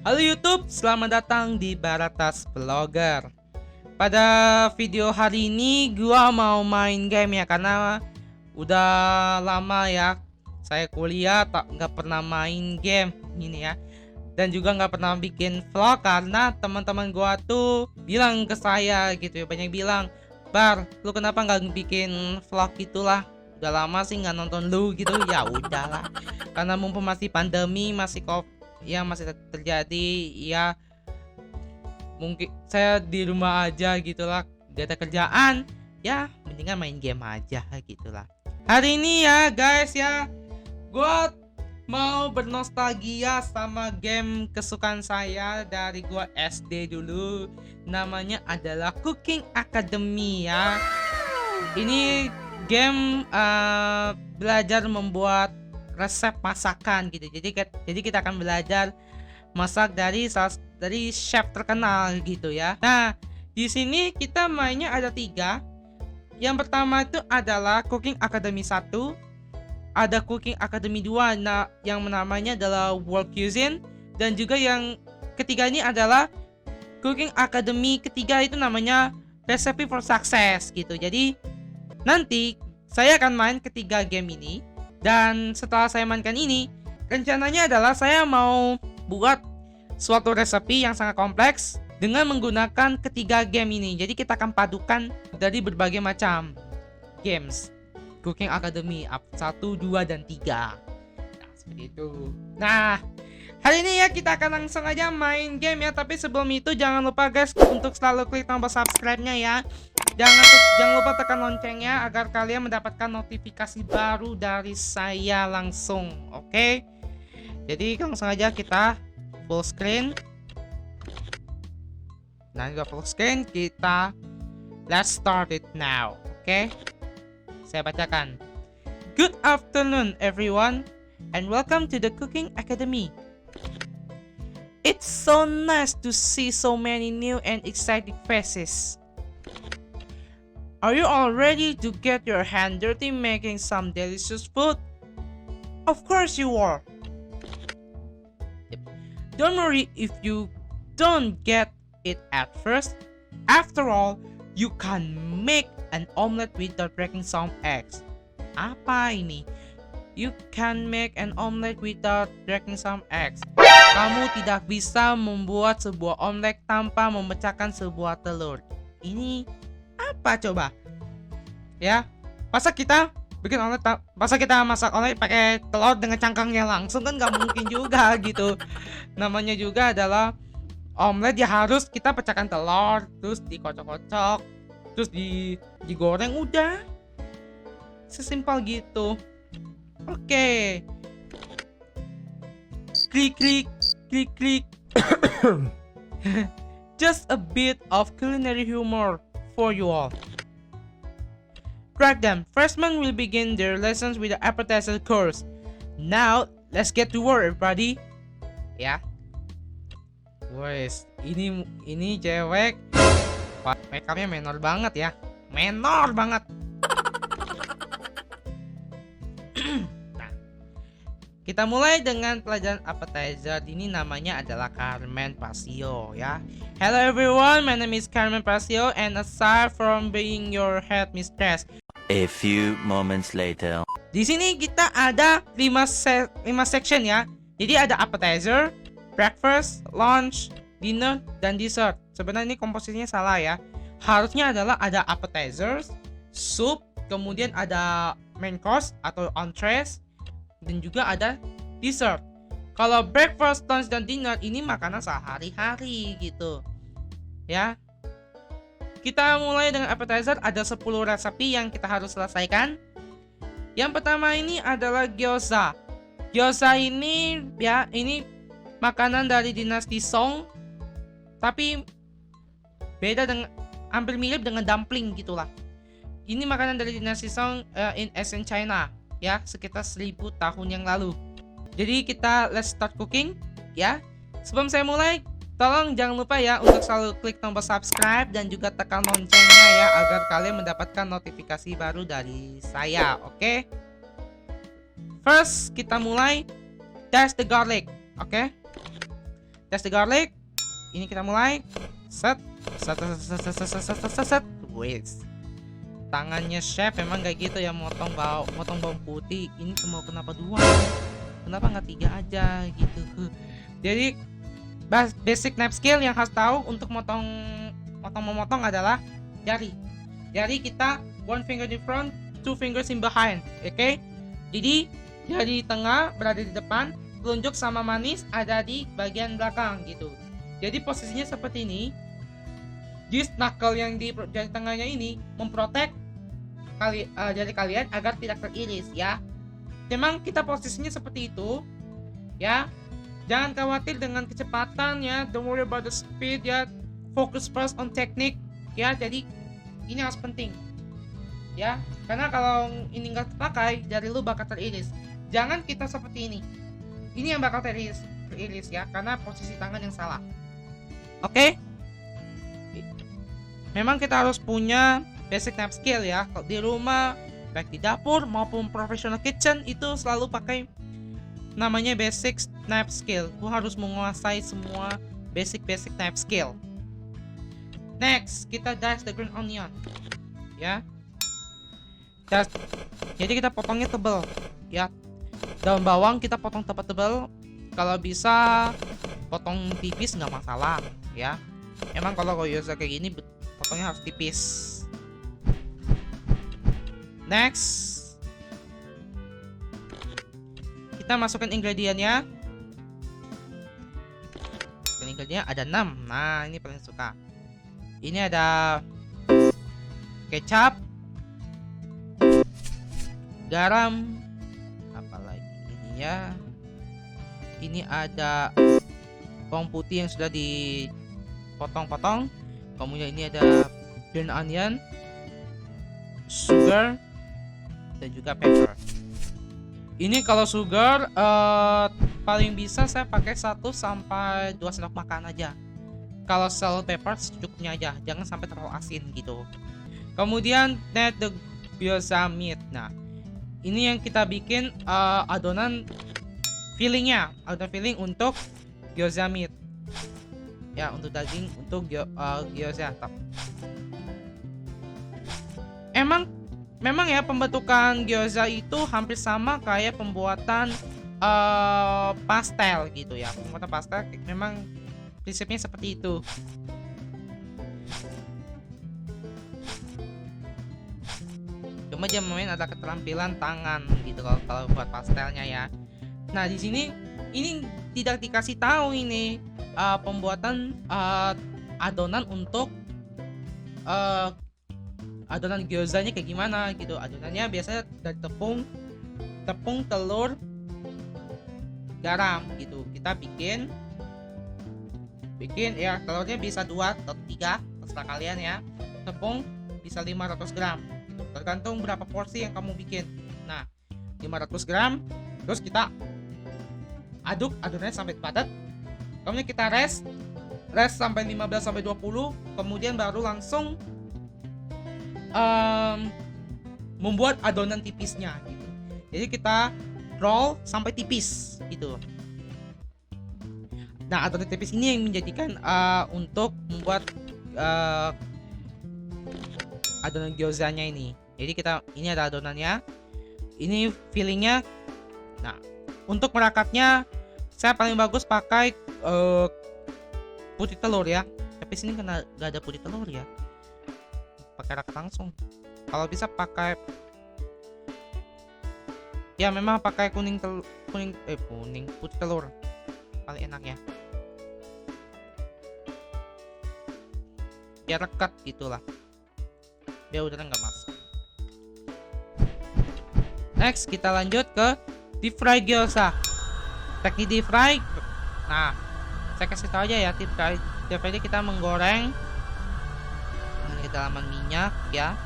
Halo YouTube, selamat datang di Baratas Vlogger. Pada video hari ini gua mau main game ya, karena udah lama ya saya kuliah nggak pernah main game ini ya. Dan juga nggak pernah bikin vlog karena teman-teman gua tuh bilang ke saya gitu ya, banyak bilang, "Bar, lu kenapa nggak bikin vlog gitulah? Udah lama sih nggak nonton lu gitu." Ya udahlah, karena mumpung masih pandemi, masih yang masih terjadi ya, mungkin saya di rumah aja gitulah, gak ada kerjaan ya, mendingan main game aja gitulah. Hari ini ya guys ya, gua mau bernostalgia sama game kesukaan saya dari gua SD dulu. Namanya adalah Cooking Academy ya. Ini game belajar membuat resep masakan gitu. Jadi kita akan belajar masak dari chef terkenal gitu ya. Nah, di sini kita mainnya ada 3. Yang pertama itu adalah Cooking Academy 1, ada Cooking Academy 2, nah yang namanya adalah World Cuisine, dan juga yang ketiga ini adalah Cooking Academy ketiga, itu namanya Recipe for Success gitu. Jadi nanti saya akan main ketiga game ini, dan setelah saya mainkan ini, rencananya adalah saya mau buat suatu resepi yang sangat kompleks dengan menggunakan ketiga game ini. Jadi kita akan padukan dari berbagai macam games Cooking Academy 1, 2, dan 3. Nah, seperti itu. Nah, hari ini ya kita akan langsung aja main game ya. Tapi sebelum itu jangan lupa guys untuk selalu klik tombol subscribe-nya ya. Jangan lupa tekan loncengnya agar kalian mendapatkan notifikasi baru dari saya langsung. Oke? Jadi langsung aja kita full screen. Nah, udah full screen, kita let's start it now. Oke? Saya bacakan. Good afternoon everyone and welcome to the Cooking Academy. It's so nice to see so many new and exciting faces. Are you all ready to get your hand dirty making some delicious food? Of course you are. Yep. Don't worry if you don't get it at first. After all, you can make an omelette without breaking some eggs. Apa ini? You can make an omelette without breaking some eggs. Kamu tidak bisa membuat sebuah omelet tanpa memecahkan sebuah telur. Ini apa coba? Ya, masa kita bikin omelet, masa kita masak omelet pakai telur dengan cangkangnya langsung, kan nggak mungkin juga gitu. Namanya juga adalah omelet ya, harus kita pecahkan telur, terus dikocok-kocok, terus digoreng, udah sesimpel gitu. Oke. Klik klik klik klik. Just a bit of culinary humor for you all. Crack them. Freshmen will begin their lessons with the appetizer course. Now let's get to work everybody. Ya. Wes, ini cewek. Make upnya menor banget ya. Menor banget. Nah, kita mulai dengan pelajaran appetizer. Ini namanya adalah Carmen Pasio ya. Hello everyone, my name is Carmen Pasio and aside from being your head mistress. A few moments later. Di sini kita ada 5 section ya. Jadi ada appetizer, breakfast, lunch, dinner, dan dessert. Sebenarnya ini komposisinya salah ya. Harusnya adalah ada appetizers, soup, kemudian ada main course atau entrees, dan juga ada dessert. Kalau breakfast, lunch, dan dinner ini makanan sehari-hari gitu. Ya. Kita mulai dengan appetizer, ada 10 resepi yang kita harus selesaikan. Yang pertama ini adalah gyoza. Gyoza ini ya, ini makanan dari dinasti Song, tapi beda dengan, hampir mirip dengan dumpling gitulah. Ini makanan dari dinasti Song in ancient China ya, sekitar 1000 tahun yang lalu. Jadi kita let's start cooking ya. Sebelum saya mulai, tolong jangan lupa ya untuk selalu klik tombol subscribe dan juga tekan loncengnya ya, agar kalian mendapatkan notifikasi baru dari saya. Oke? First kita mulai dice the garlic. Oke? That's the garlic. Ini kita mulai. Set. Set. Set. Wes. Tangannya chef memang kayak gitu ya, motong bawang putih. Ini cuma kenapa 2? Kenapa nggak 3 aja gitu? Jadi basic knife skill yang harus tahu untuk memotong adalah jari. Jari kita 1 finger in front, 2 fingers in behind. Oke? Jadi jari tengah berada di depan, telunjuk sama manis ada di bagian belakang gitu. Jadi posisinya seperti ini. This knuckle yang di jari tengahnya ini memprotek jari kalian agar tidak teriris ya. Memang kita posisinya seperti itu ya. Jangan khawatir dengan kecepatan ya. Don't worry about the speed ya. Focus first on technique ya. Jadi ini harus penting ya. Karena kalau ini nggak terpakai, jari lu bakal teriris. Jangan kita seperti ini. Ini yang bakal teriris ya. Karena posisi tangan yang salah. Oke? Memang kita harus punya basic knife skill ya. Kalau di rumah, baik di dapur maupun professional kitchen, itu selalu pakai namanya basic knife skill. Lu harus menguasai semua basic knife skill. Next, kita dice the green onion. Ya. Jadi kita potongnya tebal ya. Daun bawang kita potong tebal-tebal. Kalau bisa potong tipis nggak masalah ya. Emang kalau gyoza kayak gini potongnya harus tipis. Next, kita masukkan ingredientnya. Ingredientnya ada 6. Nah, ini paling suka. Ini ada kecap, garam, apalagi ini ya. Ini ada bawang putih yang sudah dipotong-potong. Kemudian ini ada green onion, sugar, dan juga pepper. Ini kalau sugar paling bisa saya pakai 1 sampai 2 sendok makan aja. Kalau salt pepper secukupnya aja, jangan sampai terlalu asin gitu. Kemudian net the gyoza meat. Nah, ini yang kita bikin adonan fillingnya, adonan filling untuk gyoza meat. Ya, untuk daging untuk gyoza. Memang ya pembentukan gyoza itu hampir sama kayak pembuatan pastel gitu ya. Pembuatan pastel memang prinsipnya seperti itu. Cuma dia main ada keterampilan tangan gitu kalau buat pastelnya ya. Nah, di sini ini tidak dikasih tahu ini pembuatan adonan untuk adonan gyozanya kayak gimana gitu. Adonannya biasanya dari tepung, telur, garam gitu. Kita bikin ya, telurnya bisa 2 atau 3 terserah kalian ya. Tepung bisa 500 gram gitu. Tergantung berapa porsi yang kamu bikin. Nah, 500 gram. Terus kita aduk adonannya sampai padat. Kemudian kita rest sampai 15 sampai 20. Kemudian baru langsung membuat adonan tipisnya gitu. Jadi kita roll sampai tipis gitu. Nah, adonan tipis ini yang menjadikan untuk membuat adonan gyozanya ini. Jadi ini ada adonannya, ini fillingnya. Nah, untuk merakatnya saya paling bagus pakai putih telur ya. Tapi sini karena gak ada putih telur ya, pakai rakat langsung. Kalau bisa pakai ya memang pakai kuning putih telur paling enak ya, biar rekat gitulah, biar udara nggak masuk. Next kita lanjut ke deep fry gyoza. Teknik deep fry, nah saya kasih tahu aja ya, deep fry ini kita menggoreng dengan kedalaman minyak ya.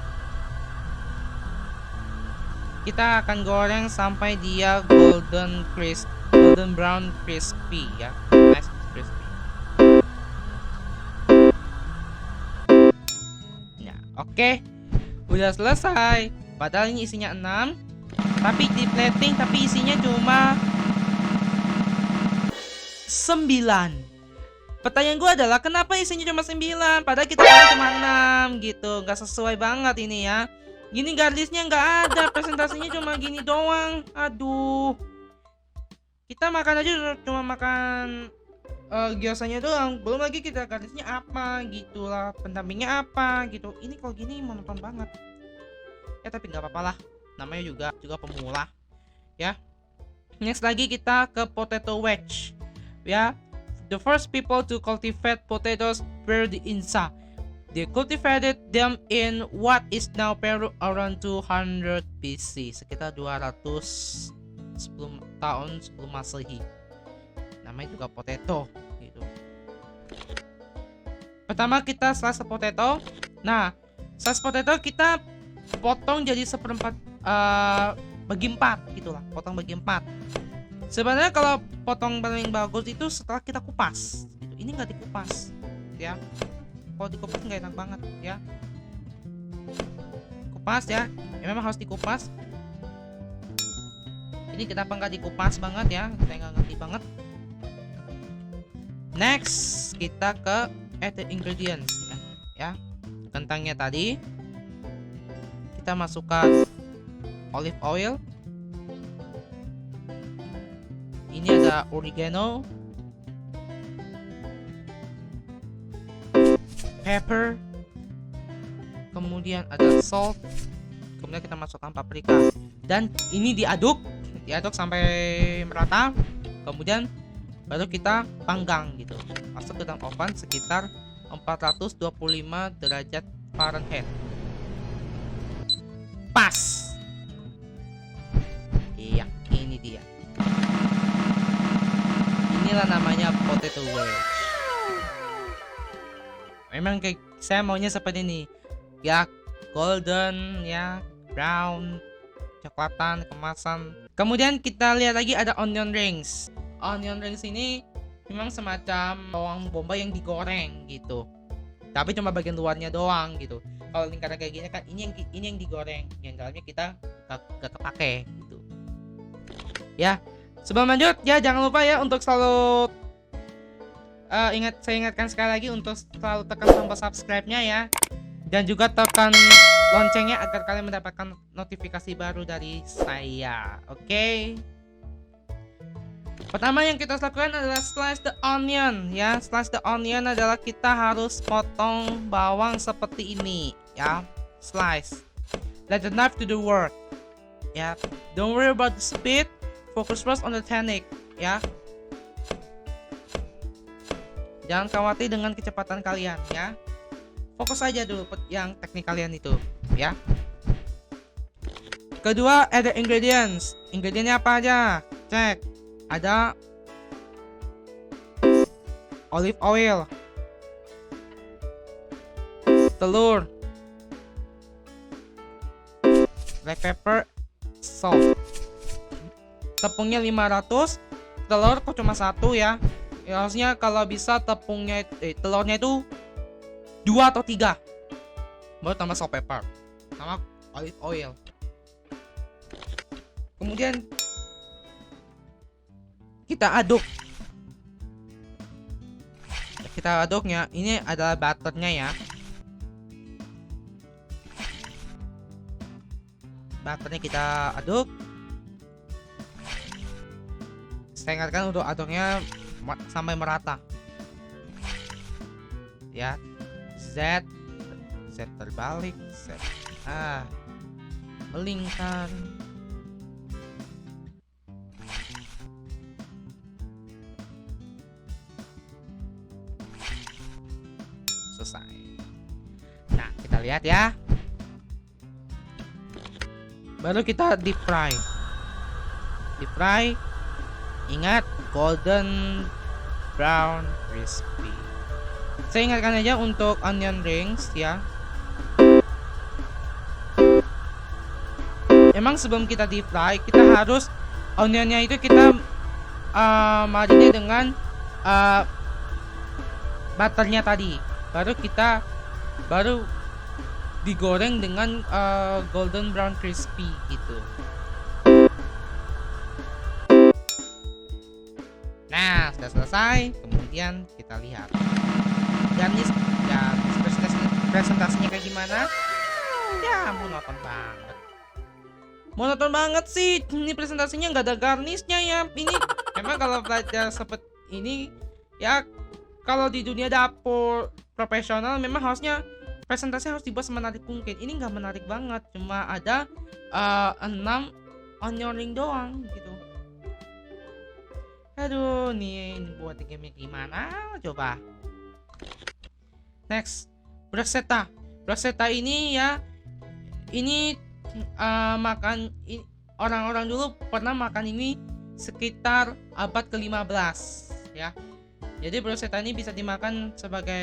Kita akan goreng sampai dia golden brown crispy ya. Nice crispy. Nah, oke. Udah selesai. Padahal ini isinya 6. Tapi di plating tapi isinya cuma 9. Pertanyaan gue adalah kenapa isinya cuma 9 padahal kita kan cuma 6 gitu. Gak sesuai banget ini ya. Gini garisnya nggak ada, presentasinya cuma gini doang. Aduh. Kita makan aja cuma makan giosanya doang. Belum lagi kita garisnya apa gitu lah, pendampingnya apa gitu. Ini kalau gini monoton banget. Ya tapi nggak apa-apa lah. Namanya juga pemula. Ya. Next lagi kita ke potato wedge. Ya. The first people to cultivate potatoes were the Inca. They cultivated them in what is now Peru around 200 BC, sekitar 210 tahun sebelum Masehi. Namanya juga potato gitu. Pertama kita slice potato. Nah, slice potato kita potong jadi seperempat bagi 4 gitulah, potong bagi 4. Sebenarnya kalau potong paling bagus itu setelah kita kupas gitu. Ini nggak dikupas ya. Kalau dikupas nggak enak banget ya. Kupas ya, memang harus dikupas. Ini kenapa nggak dikupas banget ya, saya nggak ngerti banget. Next kita ke add the ingredients ya. Kentangnya tadi kita masukkan olive oil. Ini ada oregano, pepper, kemudian ada salt, kemudian kita masukkan paprika, dan ini diaduk sampai merata, kemudian baru kita panggang gitu, masuk ke dalam oven sekitar 425 derajat Fahrenheit. Pas. Iya, ini dia. Inilah namanya potato wedge. Memang kayak saya maunya seperti ini ya, golden ya, brown, coklatan, kemasan. Kemudian kita lihat lagi ada onion rings. Onion rings ini memang semacam bawang bombay yang digoreng gitu, tapi cuma bagian luarnya doang gitu. Kalau lingkaran kayak gini kan ini yang digoreng, yang dalamnya kita gak kepake gitu ya. Sebelum lanjut ya, jangan lupa ya untuk selalu saya ingatkan sekali lagi untuk selalu tekan tombol subscribe-nya ya, dan juga tekan loncengnya agar kalian mendapatkan notifikasi baru dari saya. Oke. Pertama yang kita lakukan adalah slice the onion ya. Slice the onion adalah kita harus potong bawang seperti ini ya. Slice. Let the knife do the work. Ya. Don't worry about the speed. Focus first on the technique ya. Jangan khawatir dengan kecepatan kalian ya. Fokus aja dulu yang teknik kalian itu ya. Kedua, ada ingredients. Ingredientnya apa aja? Cek. Ada olive oil, telur, black pepper, salt. Tepungnya 500, telur kok cuma 1 ya. Ya harusnya kalau bisa tepungnya telurnya itu 2 atau 3. Baru tambah salt pepper sama olive oil. Kemudian kita aduk. Kita aduknya, ini adalah butternya ya. Butternya kita aduk. Saya ingatkan untuk aduknya sampai merata ya. Z terbalik, Z melingkar. Selesai. Nah, kita lihat ya. Baru kita deep fry. Deep fry. Ingat, golden brown crispy. Saya ingatkan aja untuk onion rings ya. Emang sebelum kita deep fry, kita harus onionnya itu kita marinate dengan butternya tadi. Baru digoreng dengan golden brown crispy gitu. Nah, sudah selesai. Kemudian Kemudian kita lihat garnish ya, presentasinya kayak gimana. Ya monoton banget sih. Ini presentasinya nggak ada garnishnya ya. Ini memang kalau belajar seperti ini ya, kalau di dunia dapur profesional memang harusnya presentasi harus dibuat semenarik mungkin. Ini nggak menarik banget, cuma ada 6 onion ring doang gitu. Aduh, nih buat game gimana coba. Next, bruschetta ini ya, ini orang-orang dulu pernah makan ini sekitar abad ke-15 ya. Jadi bruschetta ini bisa dimakan sebagai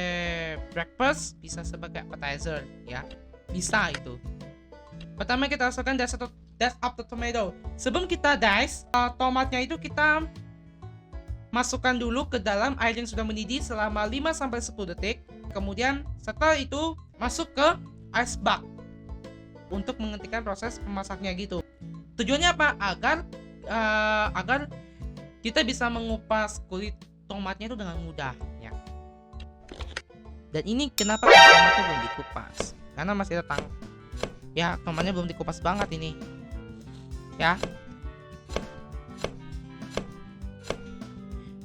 breakfast, bisa sebagai appetizer ya. Bisa itu. Pertama kita masukkan dash of the tomato. Sebelum kita dice tomatnya itu kita masukkan dulu ke dalam air yang sudah mendidih selama 5-10 detik. Kemudian setelah itu masuk ke ice bag untuk menghentikan proses memasaknya gitu. Tujuannya apa? Agar kita bisa mengupas kulit tomatnya itu dengan mudah ya. Dan ini kenapa tomatnya belum dikupas? Karena masih ada ya, tomatnya belum dikupas banget ini ya.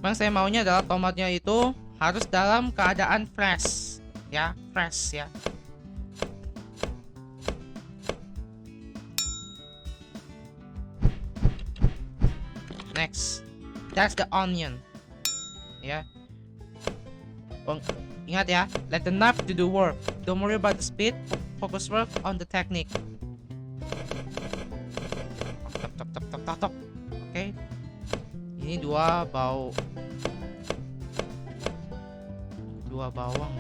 Memang saya maunya adalah tomatnya itu harus dalam keadaan fresh ya, Next, that's the onion ya. Ingat ya, let the knife do the work, don't worry about the speed, focus work on the technique. Top. Oke. Ini dua bawang, dua bawang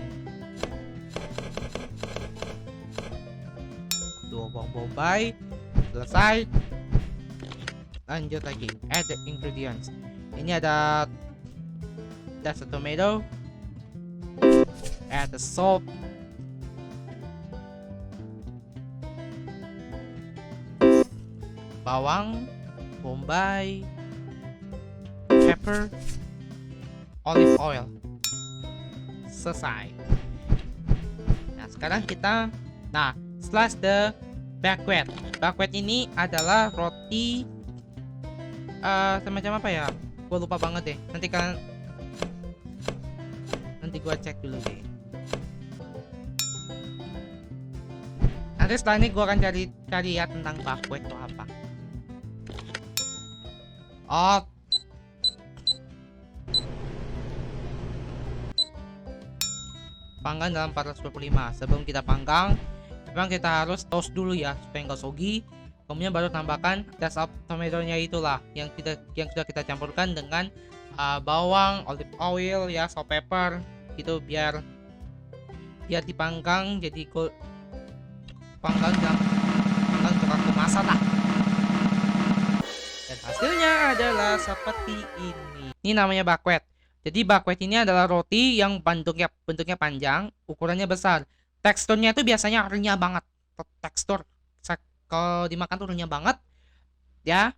bombay. Selesai, lanjut lagi, add the ingredients. Ini ada that's the tomato, add the salt, bawang bombay, pepper, olive oil. Selesai. Nah sekarang kita slice the baguette. Baguette ini adalah roti semacam apa ya, gue lupa banget deh. Nanti gue cek dulu deh. Nanti setelah ini gue akan cari ya tentang baguette itu apa. Panggang dalam 425. Sebelum kita panggang, memang kita harus toast dulu ya supaya nggak soggy. Kemudian baru tambahkan dash of tomatonya itulah yang sudah kita campurkan dengan bawang, olive oil ya, salt, pepper gitu, biar dipanggang jadi panggang tukang kemasan lah. Dan hasilnya adalah seperti ini. Ini namanya baguette. Jadi baguette ini adalah roti yang bentuknya panjang, ukurannya besar. Teksturnya itu biasanya renyah banget. Tekstur kalau dimakan tuh renyah banget ya.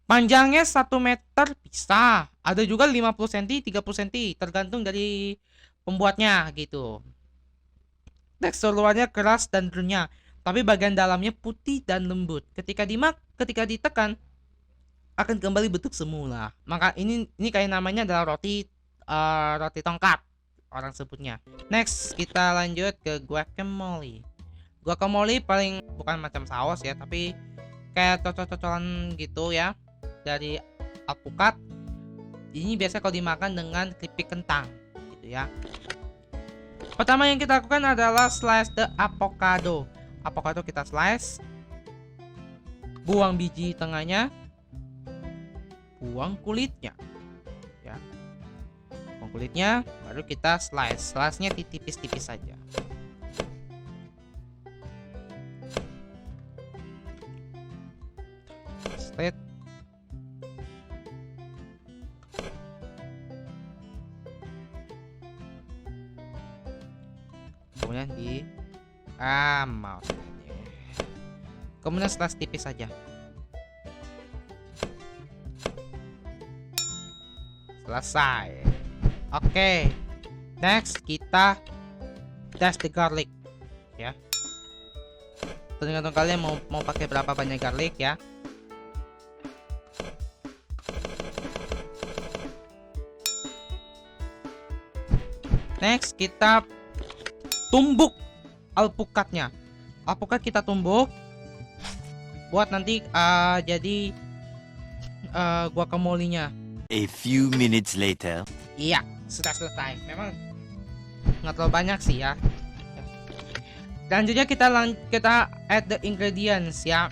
Panjangnya 1 meter bisa. Ada juga 50 cm, 30 cm, tergantung dari pembuatnya gitu. Tekstur luarnya keras dan renyah, tapi bagian dalamnya putih dan lembut. Ketika ditekan akan kembali bentuk semula. Maka ini kayak namanya adalah roti tongkat orang sebutnya. Next kita lanjut ke guacamole. Guacamole paling bukan macam saus ya, tapi kayak cocok-cocokan gitu ya, dari alpukat. Ini biasa kalau dimakan dengan keripik kentang gitu ya. Pertama yang kita lakukan adalah slice the avocado. Avocado kita slice, buang biji tengahnya, buang kulitnya ya. Buang kulitnya, baru kita slice-nya tipis-tipis saja. Straight. Kemudian mouse ini. Kemudian slice tipis saja. Selesai. Oke. Next kita dash the garlic ya. Tergantung kalian mau pakai berapa banyak garlic ya. Next kita tumbuk alpukatnya. Alpukat kita tumbuk buat nanti jadi guacamole-nya. A few minutes later. Iya, sudah selesai. Memang nggak terlalu banyak sih ya. Selanjutnya kita add the ingredients ya.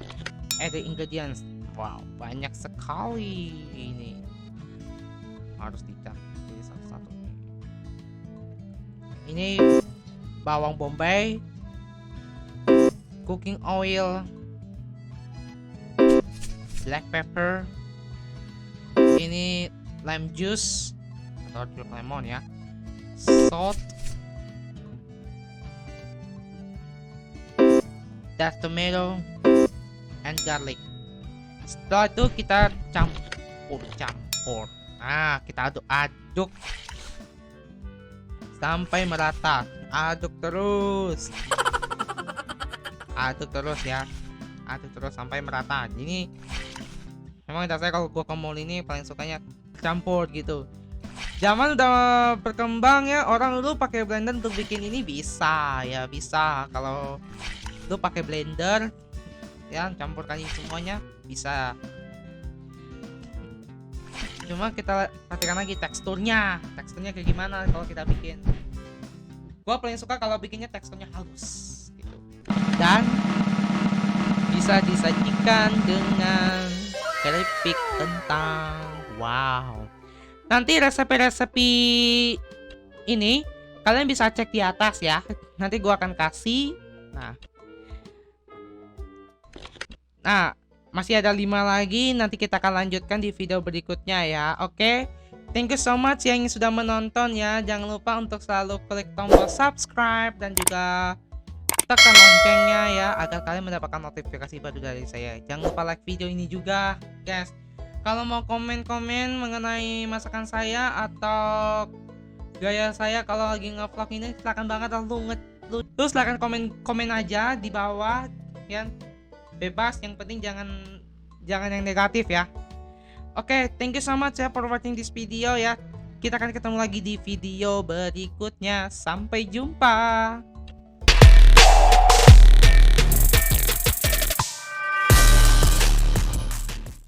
Add the ingredients. Wow, banyak sekali ini. Harus dicatat ini satu-satu. Ini bawang bombay, cooking oil, black pepper, ini lime juice atau jeruk lemon ya, salt, dash tomato, and garlic. Setelah itu kita campur. Nah, kita aduk sampai merata. Aduk terus ya. Aduk terus sampai merata. Ini memang dasarnya kalau guacamole ini paling sukanya campur gitu. Zaman udah berkembang ya, orang dulu pakai blender untuk bikin ini bisa. Kalau lu pakai blender ya, campurkan ini semuanya bisa. Cuma kita perhatikan lagi teksturnya kayak gimana kalau kita bikin. Gua paling suka kalau bikinnya teksturnya halus gitu. Dan bisa disajikan dengan keripik kentang. Wow. Nanti resep-resepi ini kalian bisa cek di atas ya. Nanti gua akan kasih. Nah, masih ada 5 lagi. Nanti kita akan lanjutkan di video berikutnya ya. Oke. Thank you so much yang sudah menonton ya. Jangan lupa untuk selalu klik tombol subscribe dan juga tekan loncengnya ya, agar kalian mendapatkan notifikasi baru dari saya. Jangan lupa like video ini juga, guys. Kalau mau komen-komen mengenai masakan saya atau gaya saya kalau lagi nge-vlog ini, silakan banget lu silakan komen aja di bawah ya. Bebas, yang penting jangan yang negatif ya. Oke, thank you so much ya for watching this video ya. Kita akan ketemu lagi di video berikutnya. Sampai jumpa.